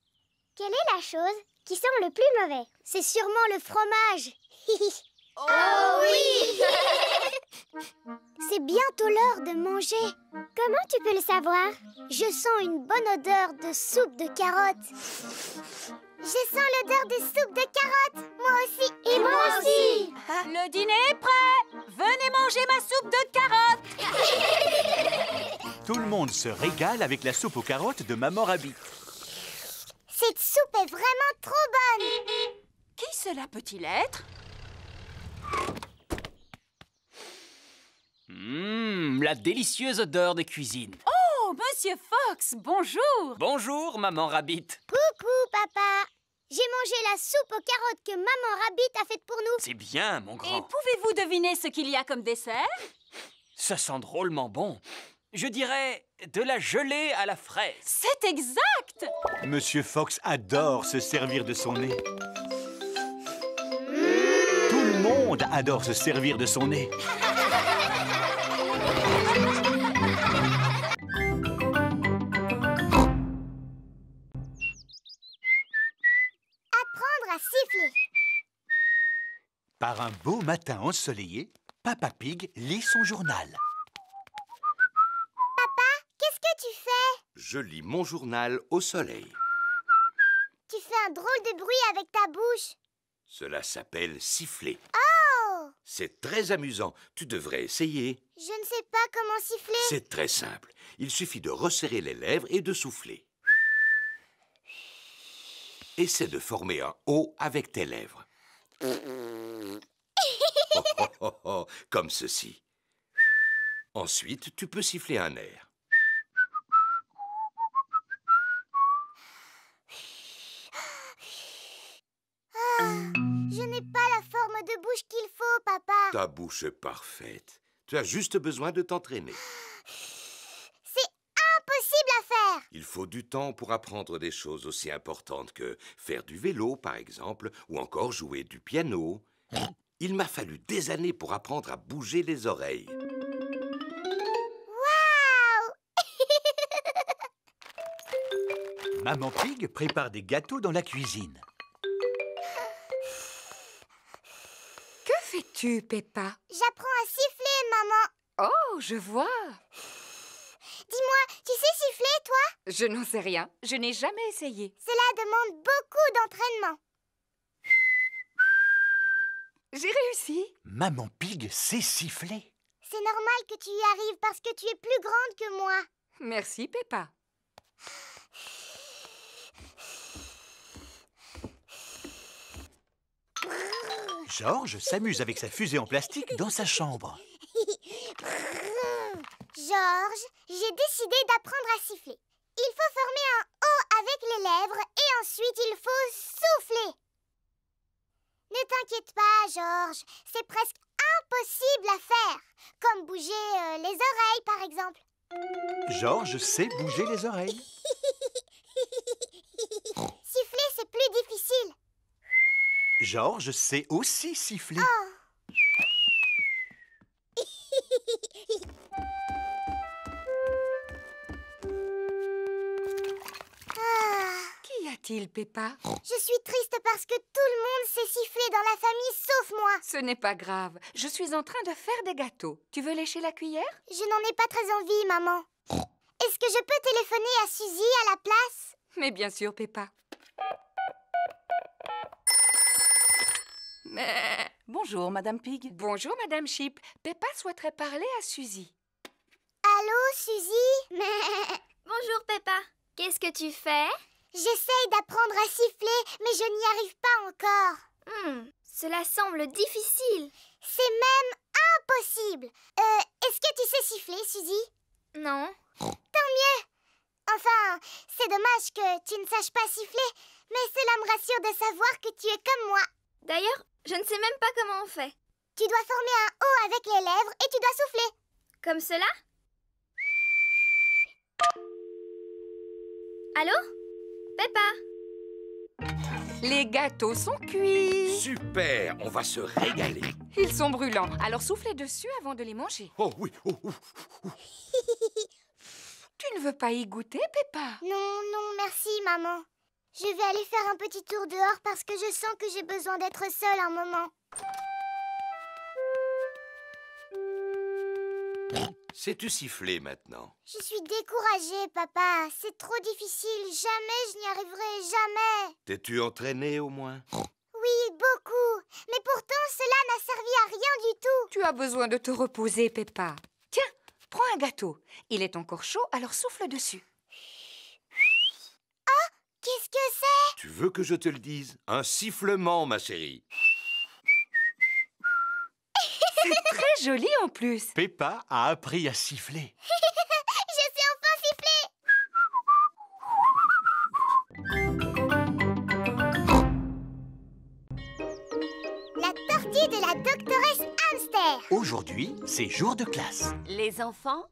Quelle est la chose qui sent le plus mauvais? C'est sûrement le fromage. Oh oui! C'est bientôt l'heure de manger. Comment tu peux le savoir? Je sens une bonne odeur de soupe de carottes. Je sens l'odeur de soupe de carottes. Moi aussi. Et moi aussi. Le dîner est prêt. Venez manger ma soupe de carottes. Tout le monde se régale avec la soupe aux carottes de Maman Rabbit. Cette soupe est vraiment trop bonne. Qui cela peut-il être? La délicieuse odeur de cuisine. Oh, Monsieur Fox, bonjour. Bonjour, Maman Rabbit. Coucou, papa. J'ai mangé la soupe aux carottes que Maman Rabbit a faite pour nous. C'est bien, mon Et grand. pouvez-vous deviner ce qu'il y a comme dessert? Ça sent drôlement bon. Je dirais de la gelée à la fraise. C'est exact. Monsieur Fox adore se servir de son nez. Tout le monde adore se servir de son nez. Apprendre à siffler. Par un beau matin ensoleillé, Papa Pig lit son journal. Papa, qu'est-ce que tu fais? Je lis mon journal au soleil. Tu fais un drôle de bruit avec ta bouche. Cela s'appelle siffler. Oh! C'est très amusant. Tu devrais essayer. Je ne sais pas comment siffler. C'est très simple. Il suffit de resserrer les lèvres et de souffler. Essaie de former un O avec tes lèvres. Comme ceci. Ensuite, tu peux siffler un air. Je n'ai pas la forme de bouche qu'il faut, papa. Ta bouche est parfaite. Tu as juste besoin de t'entraîner. C'est impossible à faire. Il faut du temps pour apprendre des choses aussi importantes que faire du vélo, par exemple, ou encore jouer du piano. Il m'a fallu des années pour apprendre à bouger les oreilles. Waouh! Maman Pig prépare des gâteaux dans la cuisine. Que fais-tu, Peppa? J'apprends à siffler, maman. Oh, je vois. Dis-moi, tu sais siffler, toi? Je n'en sais rien. Je n'ai jamais essayé. Cela demande beaucoup d'entraînement. J'ai réussi. Maman Pig sait siffler. C'est normal que tu y arrives parce que tu es plus grande que moi. Merci, Peppa. George s'amuse avec sa fusée en plastique dans sa chambre. George, j'ai décidé d'apprendre à siffler. Il faut former un O avec les lèvres et ensuite il faut souffler. Ne t'inquiète pas, George. C'est presque impossible à faire. Comme bouger les oreilles, par exemple. George sait bouger les oreilles. Siffler, c'est plus difficile. George sait aussi siffler. Oh. Qu'y a-t-il, Peppa? Je suis triste parce que tout le monde sait siffler dans la famille sauf moi. Ce n'est pas grave. Je suis en train de faire des gâteaux. Tu veux lécher la cuillère? Je n'en ai pas très envie, maman. Est-ce que je peux téléphoner à Suzy à la place? Mais bien sûr, Peppa. Bonjour, Madame Pig. Bonjour, Madame Sheep. Peppa souhaiterait parler à Suzy. Allô, Suzy? Bonjour, Peppa. Qu'est-ce que tu fais? J'essaye d'apprendre à siffler, mais je n'y arrive pas encore. Cela semble difficile. C'est même impossible. Est-ce que tu sais siffler, Suzy? Non. Tant mieux. Enfin, c'est dommage que tu ne saches pas siffler, mais cela me rassure de savoir que tu es comme moi. D'ailleurs, je ne sais même pas comment on fait. Tu dois former un O avec les lèvres et tu dois souffler. Comme cela? Allô? Peppa? Les gâteaux sont cuits. Super, on va se régaler. Ils sont brûlants, alors soufflez dessus avant de les manger. Oh oui, Tu ne veux pas y goûter, Peppa? Non, merci, maman. Je vais aller faire un petit tour dehors parce que je sens que j'ai besoin d'être seule un moment. Sais-tu siffler maintenant? Je suis découragée, papa. C'est trop difficile. Jamais je n'y arriverai, jamais. T'es-tu entraîné au moins? Oui, beaucoup. Mais pourtant, cela n'a servi à rien du tout. Tu as besoin de te reposer, Peppa. Tiens, prends un gâteau. Il est encore chaud, alors souffle dessus. Oh, qu'est-ce que c'est? Tu veux que je te le dise? Un sifflement, ma chérie. C'est très joli en plus. Peppa a appris à siffler. Je sais enfin siffler. La tortue de la doctoresse Hamster. Aujourd'hui, c'est jour de classe. Les enfants,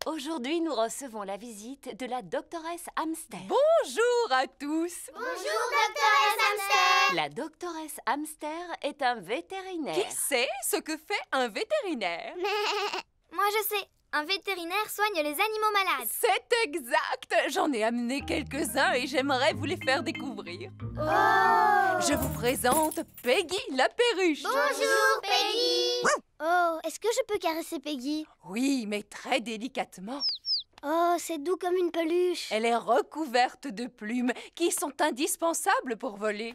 aujourd'hui nous recevons la visite de la doctoresse Hamster. Bonjour à tous. Bonjour, doctoresse Hamster. La doctoresse Hamster est un vétérinaire. Qui sait ce que fait un vétérinaire? Moi je sais, un vétérinaire soigne les animaux malades. C'est exact. J'en ai amené quelques-uns et j'aimerais vous les faire découvrir. Oh! Je vous présente Peggy la perruche. Bonjour, Peggy. Oh, est-ce que je peux caresser Peggy? Oui, mais très délicatement. Oh, c'est doux comme une peluche. Elle est recouverte de plumes qui sont indispensables pour voler.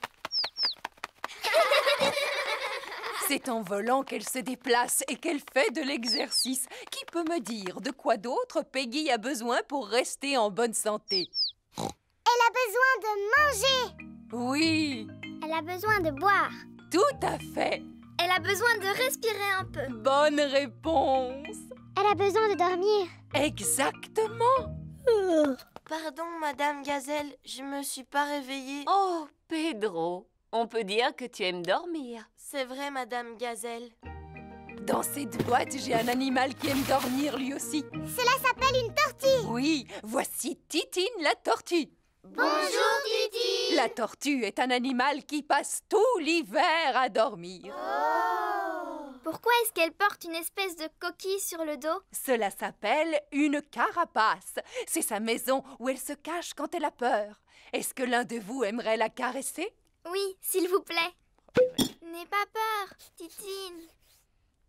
C'est en volant qu'elle se déplace et qu'elle fait de l'exercice. Qui peut me dire de quoi d'autre Peggy a besoin pour rester en bonne santé? Elle a besoin de manger. Oui, Elle a besoin de boire. tout à fait. Elle a besoin de respirer un peu. Bonne réponse. Elle a besoin de dormir. Exactement. Pardon, Madame Gazelle, je me suis pas réveillée. Oh, Pedro, on peut dire que tu aimes dormir. C'est vrai, Madame Gazelle. Dans cette boîte, j'ai un animal qui aime dormir lui aussi. Cela s'appelle une tortue. Oui, voici Titine la tortue. Bonjour, Titi. La tortue est un animal qui passe tout l'hiver à dormir. Pourquoi est-ce qu'elle porte une espèce de coquille sur le dos? Cela s'appelle une carapace. C'est sa maison où elle se cache quand elle a peur. Est-ce que l'un de vous aimerait la caresser? Oui, s'il vous plaît. N'aie pas peur, Titine.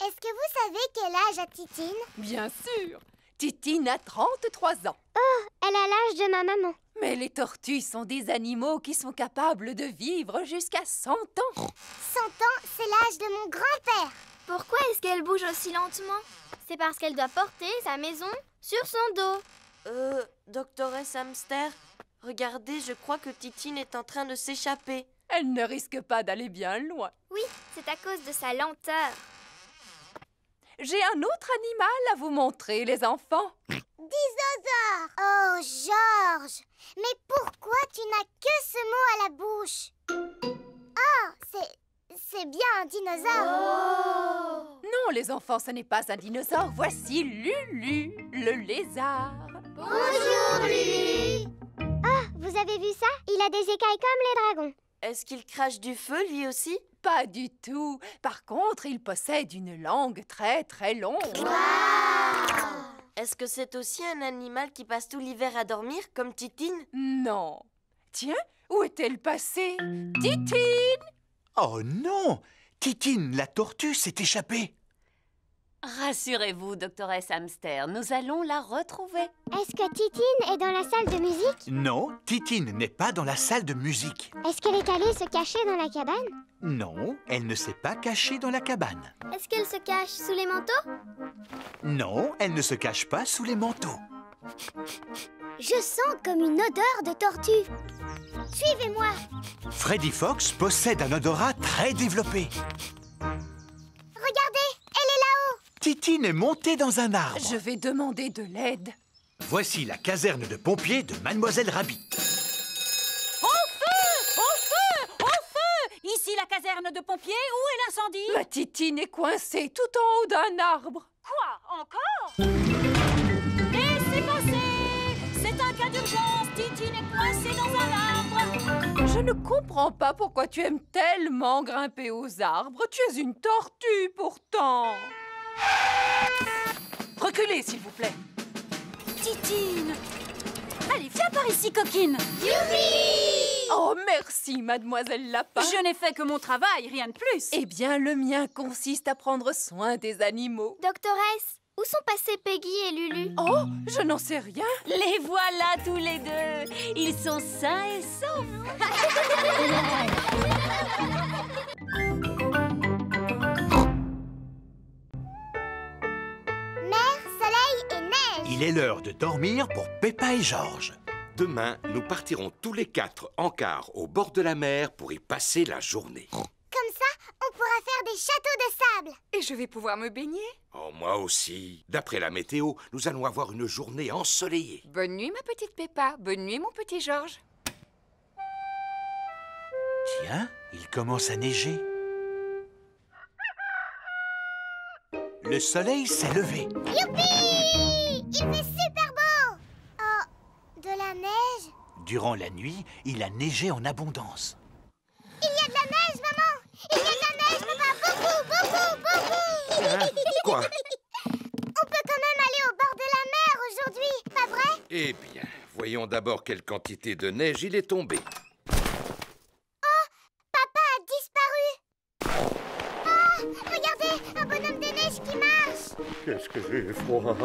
Est-ce que vous savez quel âge a Titine? Bien sûr. Titine a 33 ans. Oh, elle a l'âge de ma maman. Mais les tortues sont des animaux qui sont capables de vivre jusqu'à 100 ans. 100 ans, c'est l'âge de mon grand-père. Pourquoi est-ce qu'elle bouge aussi lentement? C'est parce qu'elle doit porter sa maison sur son dos. Doctoresse Hamster, regardez, je crois que Titine est en train de s'échapper. Elle ne risque pas d'aller bien loin. Oui, c'est à cause de sa lenteur. J'ai un autre animal à vous montrer, les enfants. Dinosaure. Oh, Georges. Mais pourquoi tu n'as que ce mot à la bouche? Oh, c'est bien un dinosaure. Non, les enfants, ce n'est pas un dinosaure. Voici Lulu, le lézard. Bonjour, Lulu. Oh, vous avez vu ça? Il a des écailles comme les dragons. Est-ce qu'il crache du feu, lui aussi? Pas du tout. Par contre, il possède une langue très très longue. Est-ce que c'est aussi un animal qui passe tout l'hiver à dormir, comme Titine? Non. Tiens, où est-elle passée? Titine! Oh non! Titine, la tortue, s'est échappée. Rassurez-vous, doctoresse Hamster, nous allons la retrouver. Est-ce que Titine est dans la salle de musique? Non, Titine n'est pas dans la salle de musique. Est-ce qu'elle est allée se cacher dans la cabane? Non, elle ne s'est pas cachée dans la cabane. Est-ce qu'elle se cache sous les manteaux? Non, elle ne se cache pas sous les manteaux. Je sens comme une odeur de tortue. Suivez-moi. Freddy Fox possède un odorat très développé. Regardez, elle est là-haut. Titine est montée dans un arbre. Je vais demander de l'aide. Voici la caserne de pompiers de Mademoiselle Rabbit. Au feu! Au feu! Au feu! Ici la caserne de pompiers, où est l'incendie? Ma Titine est coincée tout en haut d'un arbre. Quoi? Encore? Laissez passer! C'est un cas d'urgence, Titine est coincée dans un arbre. Je ne comprends pas pourquoi tu aimes tellement grimper aux arbres. Tu es une tortue, pourtant. Reculez, s'il vous plaît. Titine! Allez, viens par ici, coquine. Youpi! Oh, merci, mademoiselle Lapin. Je n'ai fait que mon travail, rien de plus. Eh bien, le mien consiste à prendre soin des animaux. Doctoresse, où sont passés Peggy et Lulu? Oh, je n'en sais rien. Les voilà tous les deux. Ils sont sains et saufs. Mer, soleil et neige. Il est l'heure de dormir pour Peppa et Georges. Demain, nous partirons tous les 4 en car au bord de la mer pour y passer la journée. Comme ça, on pourra faire des châteaux de sable. Et je vais pouvoir me baigner. Oh, moi aussi. D'après la météo, nous allons avoir une journée ensoleillée. Bonne nuit, ma petite Peppa. Bonne nuit, mon petit Georges. Tiens, il commence à neiger. Le soleil s'est levé. Youpi! Il fait super beau. Oh, de la neige? Durant la nuit, il a neigé en abondance. Il y a de la neige, maman! Il y a de la neige, papa! Beaucoup! Quoi? On peut quand même aller au bord de la mer aujourd'hui, pas vrai? Eh bien, voyons d'abord quelle quantité de neige il est tombé. Oh! Papa a disparu! Ah! Regardez! Un bonhomme de neige qui marche! Qu'est-ce que j'ai froid!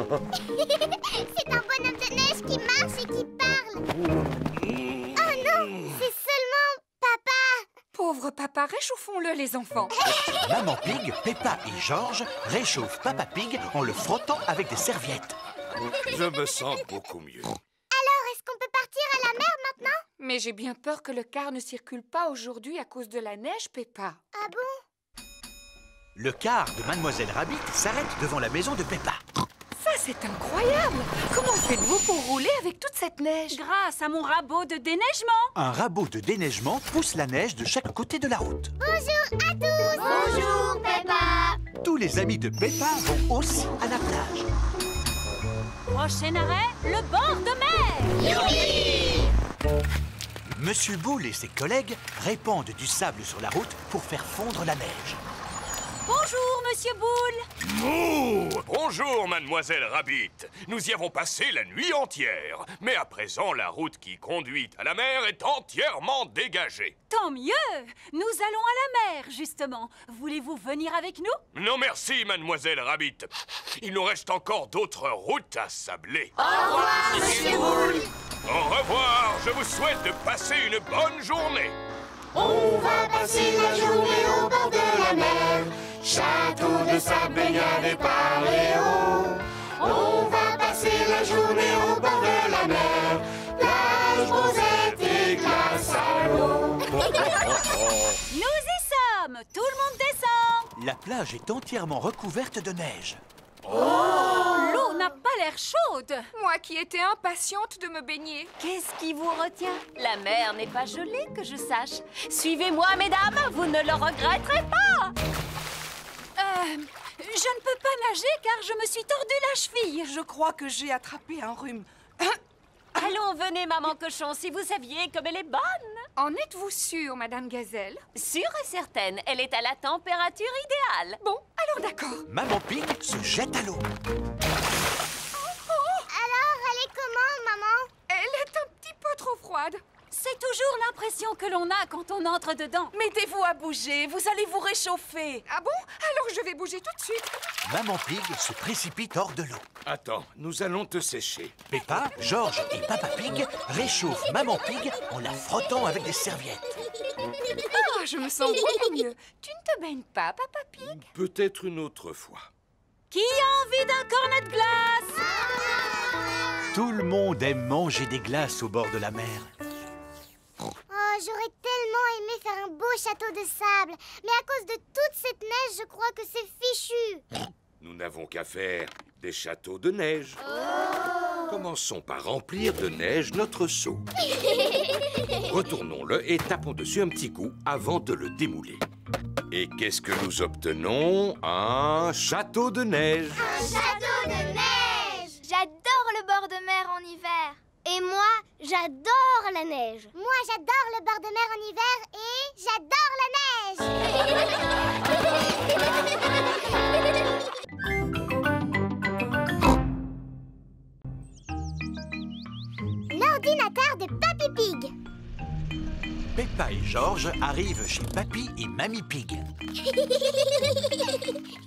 C'est un bonhomme de neige qui marche et qui parle! Oh non! C'est seulement papa! Pauvre papa, réchauffons-le, les enfants. Maman Pig, Peppa et Georges réchauffent Papa Pig en le frottant avec des serviettes. Je me sens beaucoup mieux. Alors, est-ce qu'on peut partir à la mer maintenant? Mais j'ai bien peur que le car ne circule pas aujourd'hui à cause de la neige, Peppa. Ah bon? Le car de Mademoiselle Rabbit s'arrête devant la maison de Peppa. Ça, c'est incroyable! Comment faites-vous pour rouler avec toute cette neige? Grâce à mon rabot de déneigement. Un rabot de déneigement pousse la neige de chaque côté de la route. Bonjour à tous! Bonjour, Peppa. Tous les amis de Peppa vont aussi à la plage. Prochain arrêt, le bord de mer. Youpi! Monsieur Boule et ses collègues répandent du sable sur la route pour faire fondre la neige. Bonjour, Monsieur Boule. Mouh! Bonjour, Mademoiselle Rabbit. Nous y avons passé la nuit entière. Mais à présent, la route qui conduit à la mer est entièrement dégagée. Tant mieux. Nous allons à la mer, justement. Voulez-vous venir avec nous? Non merci, Mademoiselle Rabbit. Il nous reste encore d'autres routes à sabler. Au revoir, Monsieur Boule. Au revoir. Je vous souhaite de passer une bonne journée. On va passer la journée au bord de la mer. Château de sable, baignade et paléo. On va passer la journée au bord de la mer. Plage, rosette et glace à l'eau. Nous y sommes. Tout le monde descend. La plage est entièrement recouverte de neige. L'eau n'a pas l'air chaude. Moi qui étais impatiente de me baigner. Qu'est-ce qui vous retient? La mer n'est pas gelée, que je sache. Suivez-moi, mesdames, vous ne le regretterez pas. Je ne peux pas nager car je me suis tordu la cheville. Je crois que j'ai attrapé un rhume. Allons, venez, maman cochon, si vous saviez comme elle est bonne. En êtes-vous sûre, Madame Gazelle? Sûre et certaine, elle est à la température idéale. Bon, alors d'accord. Maman Pig se jette à l'eau. Alors, elle est comment, maman? Elle est un petit peu trop froide. C'est toujours l'impression que l'on a quand on entre dedans. Mettez-vous à bouger, vous allez vous réchauffer. Ah bon? Alors je vais bouger tout de suite. Maman Pig se précipite hors de l'eau. Attends, nous allons te sécher. Peppa, Georges et Papa Pig réchauffent Maman Pig en la frottant avec des serviettes. Ah, je me sens beaucoup mieux. Tu ne te baignes pas, Papa Pig? Peut-être une autre fois. Qui a envie d'un cornet de glace? Tout le monde aime manger des glaces au bord de la mer. Oh, j'aurais tellement aimé faire un beau château de sable. Mais à cause de toute cette neige, je crois que c'est fichu. Nous n'avons qu'à faire des châteaux de neige. Commençons par remplir de neige notre seau. Retournons-le et tapons dessus un petit coup avant de le démouler. Et qu'est-ce que nous obtenons? Un château de neige. Un château de neige! J'adore le bord de mer en hiver. Et Et moi, j'adore la neige. Moi, j'adore le bord de mer en hiver et j'adore la neige. L'ordinateur de Papy Pig. Peppa et George arrivent chez Papy et Mamie Pig.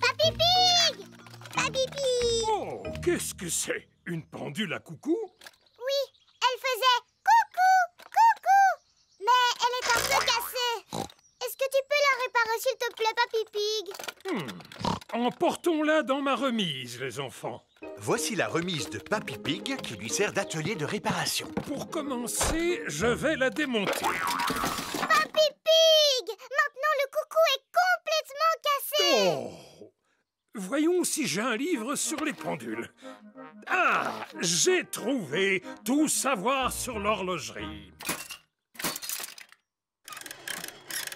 Papy Pig! Papy Pig! Oh, qu'est-ce que c'est? Une pendule à coucou? Oui, elle faisait coucou, coucou! Mais elle est un peu cassée. Est-ce que tu peux la réparer, s'il te plaît, Papy Pig? Emportons-la dans ma remise, les enfants. Voici la remise de Papy Pig qui lui sert d'atelier de réparation. Pour commencer, je vais la démonter. Papy Pig! Maintenant, le coucou est complètement cassé. Oh! Voyons si j'ai un livre sur les pendules. Ah! J'ai trouvé tout savoir sur l'horlogerie.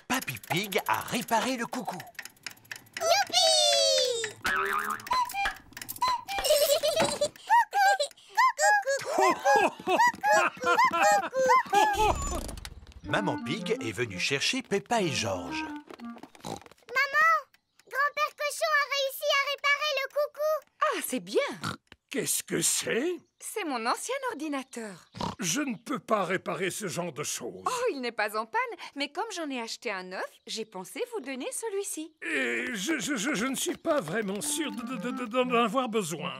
Papy Pig a réparé le coucou. Youpi! Maman Pig est venue chercher Peppa et George. Maman, grand-père Cochon a réussi à réparer le coucou. Ah, c'est bien. Qu'est-ce que c'est? C'est mon ancien ordinateur. Je ne peux pas réparer ce genre de choses. Oh, il n'est pas en panne, mais comme j'en ai acheté un neuf, j'ai pensé vous donner celui-ci. Et je ne suis pas vraiment sûr d'en avoir besoin.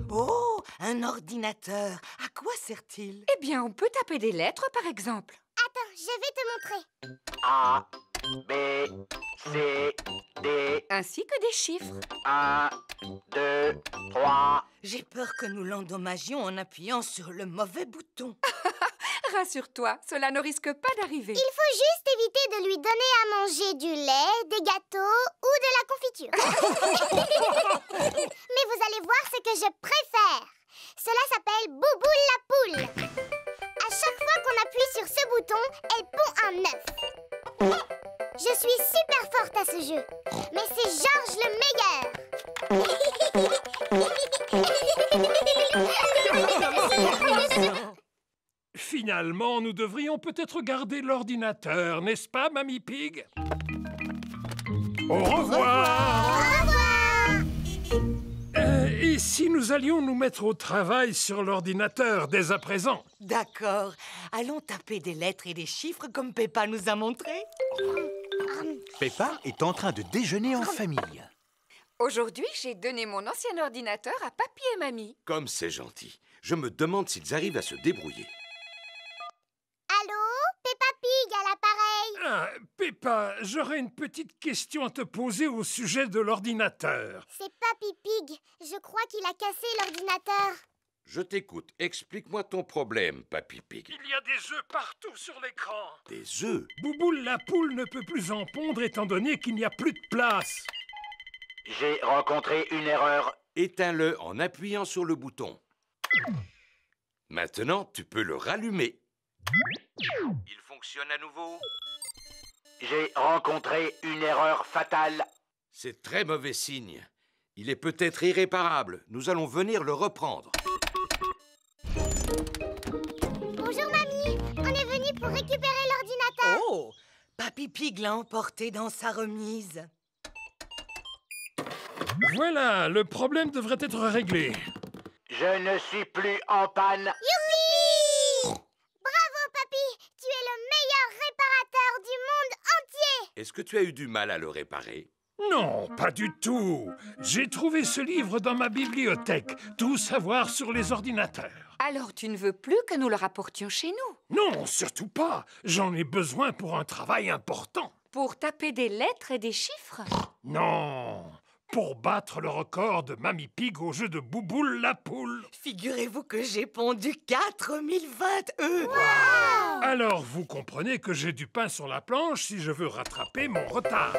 Oh, un ordinateur. À quoi sert-il? Eh bien, on peut taper des lettres, par exemple. Attends, je vais te montrer. A, B, C, D. Ainsi que des chiffres. 1, 2, 3. J'ai peur que nous l'endommagions en appuyant sur le mauvais bouton. Rassure-toi, cela ne risque pas d'arriver. Il faut juste éviter de lui donner à manger du lait, des gâteaux ou de la confiture. Mais vous allez voir ce que je préfère. Cela s'appelle Bouboule la poule. À chaque fois qu'on appuie sur ce bouton, elle pond un œuf. Je suis super forte à ce jeu. Mais c'est George le meilleur. Finalement, nous devrions peut-être garder l'ordinateur, n'est-ce pas, Mamie Pig? Au revoir! Au revoir! Et si nous allions nous mettre au travail sur l'ordinateur dès à présent? D'accord. Allons taper des lettres et des chiffres comme Peppa nous a montré. Peppa est en train de déjeuner en famille. Aujourd'hui, j'ai donné mon ancien ordinateur à Papy et Mamie. Comme c'est gentil. Je me demande s'ils arrivent à se débrouiller. Allô, Peppa Pig à l'appareil. Ah, Peppa, j'aurais une petite question à te poser au sujet de l'ordinateur. C'est Papy Pig. Je crois qu'il a cassé l'ordinateur. Je t'écoute. Explique-moi ton problème, Papy Pig. Il y a des œufs partout sur l'écran. Des œufs? Bouboule la poule ne peut plus en pondre étant donné qu'il n'y a plus de place. J'ai rencontré une erreur. Éteins-le en appuyant sur le bouton. Maintenant, tu peux le rallumer. Il fonctionne à nouveau. J'ai rencontré une erreur fatale. C'est très mauvais signe. Il est peut-être irréparable. Nous allons venir le reprendre. Bonjour, Mamie. On est venu pour récupérer l'ordinateur. Oh, Papy Pig l'a emporté dans sa remise. Voilà, le problème devrait être réglé. Je ne suis plus en panne. Youpi! Bravo, Papy. Tu es le meilleur réparateur du monde entier. Est-ce que tu as eu du mal à le réparer? Non, pas du tout. J'ai trouvé ce livre dans ma bibliothèque. Tout savoir sur les ordinateurs. Alors tu ne veux plus que nous le rapportions chez nous? Non, surtout pas. J'en ai besoin pour un travail important. Pour taper des lettres et des chiffres? Non, pour battre le record de Mamie Pig au jeu de Bouboule la poule. Figurez-vous que j'ai pondu 4020 œufs. Wow! Alors vous comprenez que j'ai du pain sur la planche si je veux rattraper mon retard.